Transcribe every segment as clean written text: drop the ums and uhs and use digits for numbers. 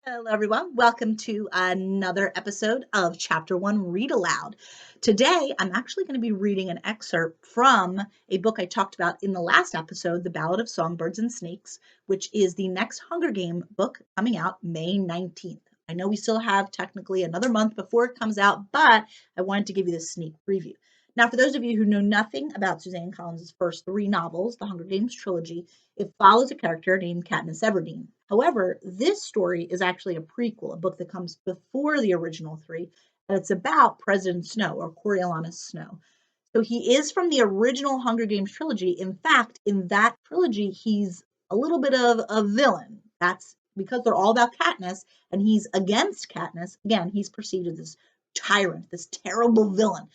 Hello, everyone. Welcome to another episode of Chapter 1 Read Aloud. Today, I'm actually going to be reading an excerpt from a book I talked about in the last episode, The Ballad of Songbirds and Snakes, which is the next Hunger Game book coming out May 19th. I know we still have technically another month before it comes out, but I wanted to give you this sneak preview. Now, for those of you who know nothing about Suzanne Collins' first three novels, the Hunger Games trilogy, it follows a character named Katniss Everdeen. However, this story is actually a prequel, a book that comes before the original three, and it's about President Snow or Coriolanus Snow. So he is from the original Hunger Games trilogy. In fact, in that trilogy, he's a little bit of a villain. That's because they're all about Katniss, and he's against Katniss. Again, he's perceived as this tyrant, this terrible villain.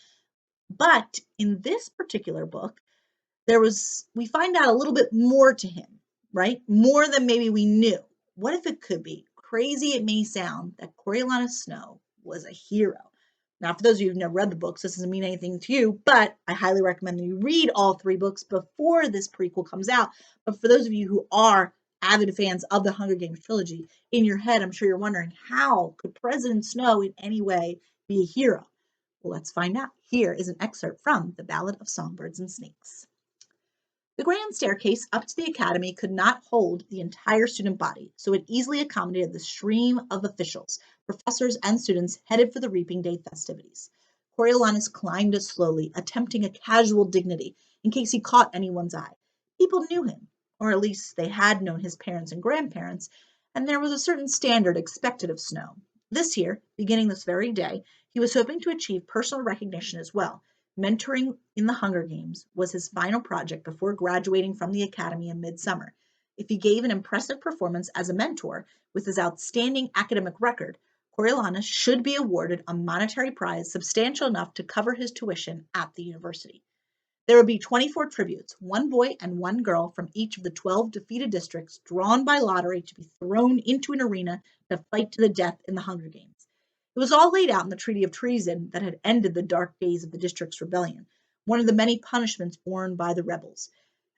But in this particular book, we find out a little bit more to him, right? More than maybe we knew. What if it could be? Crazy it may sound that Coriolanus Snow was a hero. Now, for those of you who've never read the books, this doesn't mean anything to you, but I highly recommend that you read all three books before this prequel comes out. But for those of you who are avid fans of the Hunger Games trilogy, in your head, I'm sure you're wondering, how could President Snow in any way be a hero? Well, let's find out. Here is an excerpt from The Ballad of Songbirds and Snakes. The grand staircase up to the academy could not hold the entire student body, so it easily accommodated the stream of officials, professors, and students headed for the reaping day festivities. Coriolanus climbed it slowly, attempting a casual dignity in case he caught anyone's eye. People knew him, or at least they had known his parents and grandparents, and there was a certain standard expected of Snow. This year, beginning this very day, he was hoping to achieve personal recognition as well. Mentoring in the Hunger Games was his final project before graduating from the academy in midsummer. If he gave an impressive performance as a mentor with his outstanding academic record, Coriolanus should be awarded a monetary prize substantial enough to cover his tuition at the university. There would be 24 tributes, one boy and one girl from each of the 12 defeated districts, drawn by lottery to be thrown into an arena to fight to the death in the Hunger Games. It was all laid out in the Treaty of Treason that had ended the dark days of the district's rebellion, one of the many punishments borne by the rebels.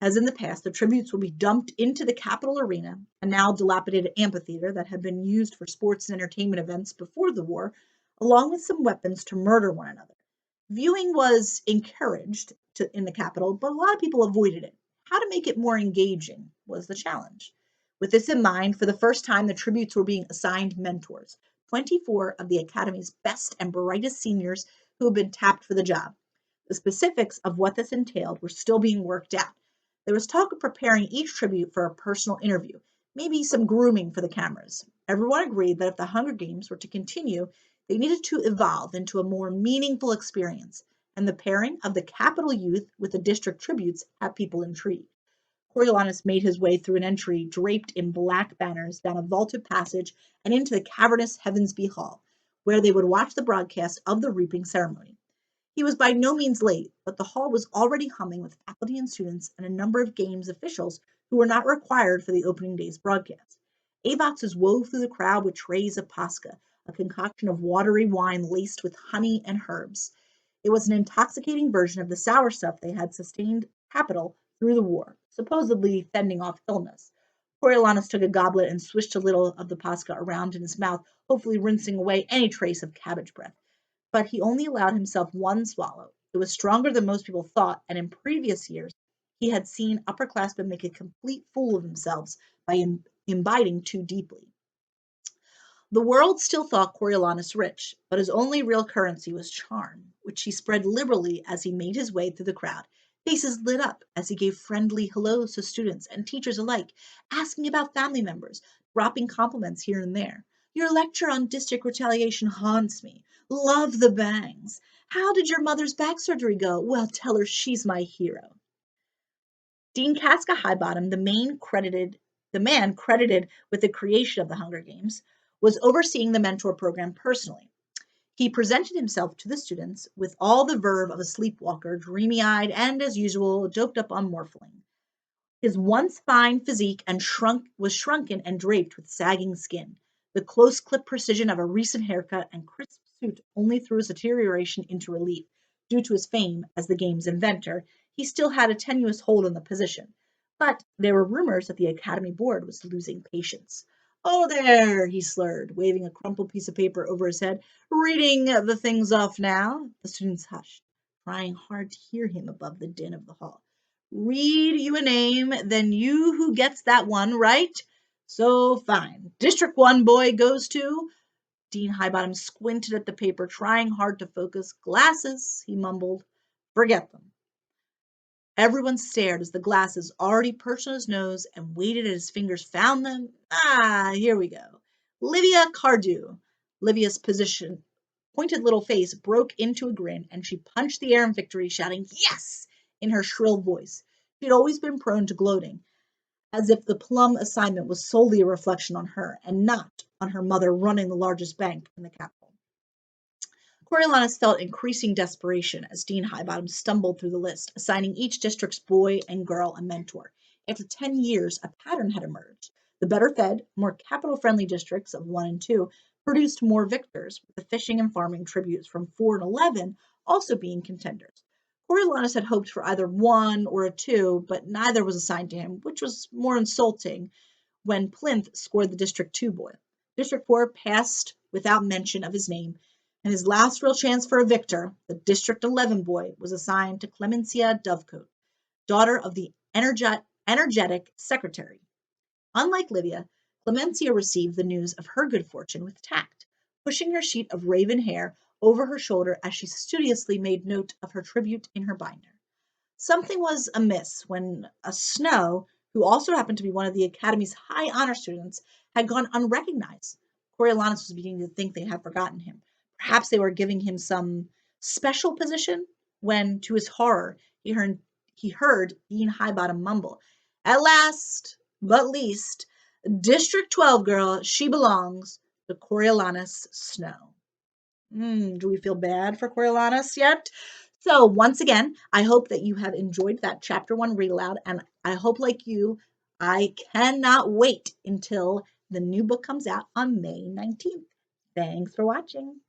As in the past, the tributes will be dumped into the Capitol Arena, a now dilapidated amphitheater that had been used for sports and entertainment events before the war, along with some weapons to murder one another. Viewing was encouraged in the Capitol, but a lot of people avoided it. How to make it more engaging was the challenge. With this in mind, for the first time, the tributes were being assigned mentors, 24 of the Academy's best and brightest seniors who had been tapped for the job. The specifics of what this entailed were still being worked out. There was talk of preparing each tribute for a personal interview, maybe some grooming for the cameras. Everyone agreed that if the Hunger Games were to continue, they needed to evolve into a more meaningful experience, and the pairing of the Capitol youth with the district tributes had people intrigued. Coriolanus made his way through an entry draped in black banners down a vaulted passage and into the cavernous Heavensby Hall, where they would watch the broadcast of the reaping ceremony. He was by no means late, but the hall was already humming with faculty and students and a number of games officials who were not required for the opening day's broadcast. Avoxes wove through the crowd with trays of pasca, a concoction of watery wine laced with honey and herbs. It was an intoxicating version of the sour stuff they had sustained capital through the war, supposedly fending off illness. Coriolanus took a goblet and swished a little of the pasca around in his mouth, hopefully rinsing away any trace of cabbage breath. But he only allowed himself one swallow. It was stronger than most people thought, and in previous years he had seen upperclassmen make a complete fool of themselves by imbibing too deeply. The world still thought Coriolanus rich, but his only real currency was charm, which he spread liberally as he made his way through the crowd. Faces lit up as he gave friendly hellos to students and teachers alike, asking about family members, dropping compliments here and there. Your lecture on district retaliation haunts me. Love the bangs. How did your mother's back surgery go? Well, tell her she's my hero. Dean Casca Highbottom, the man credited with the creation of the Hunger Games, was overseeing the mentor program personally. He presented himself to the students with all the verve of a sleepwalker, dreamy-eyed and, as usual, joked up on morphine. His once fine physique was shrunken and draped with sagging skin. The close-clipped precision of a recent haircut and crisp suit only threw his deterioration into relief. Due to his fame as the game's inventor, he still had a tenuous hold on the position. But there were rumors that the Academy board was losing patience. "Oh, there," he slurred, waving a crumpled piece of paper over his head. "Reading the things off now." The students hushed, trying hard to hear him above the din of the hall. "Read you a name, then you who gets that one right. So fine. District 1 boy goes to—" Dean Highbottom squinted at the paper, trying hard to focus. "Glasses," he mumbled. "Forget them." Everyone stared as the glasses, already perched on his nose, and waited as his fingers found them. "Ah, here we go. Livia Cardew." Livia's pointed little face broke into a grin, and she punched the air in victory, shouting "Yes!" in her shrill voice. She'd always been prone to gloating, as if the plum assignment was solely a reflection on her, and not on her mother running the largest bank in the capital. Coriolanus felt increasing desperation as Dean Highbottom stumbled through the list, assigning each district's boy and girl a mentor. After 10 years, a pattern had emerged. The better fed, more capital friendly districts of 1 and 2 produced more victors, with the fishing and farming tributes from 4 and 11 also being contenders. Coriolanus had hoped for either 1 or a 2, but neither was assigned to him, which was more insulting when Plinth scored the District 2 boy. District 4 passed without mention of his name, and his last real chance for a victor, the District 11 boy, was assigned to Clemencia Dovecote, daughter of the energetic secretary. Unlike Livia, Clemencia received the news of her good fortune with tact, pushing her sheet of raven hair over her shoulder as she studiously made note of her tribute in her binder. Something was amiss when a Snow, who also happened to be one of the Academy's high honor students, had gone unrecognized. Coriolanus was beginning to think they had forgotten him. Perhaps they were giving him some special position, when, to his horror, he heard Dean Highbottom mumble, "At last, but least, District 12 girl, she belongs to Coriolanus Snow." Do we feel bad for Coriolanus yet? So once again, I hope that you have enjoyed that chapter 1 read aloud, and I hope, like you, I cannot wait until the new book comes out on May 19th. Thanks for watching.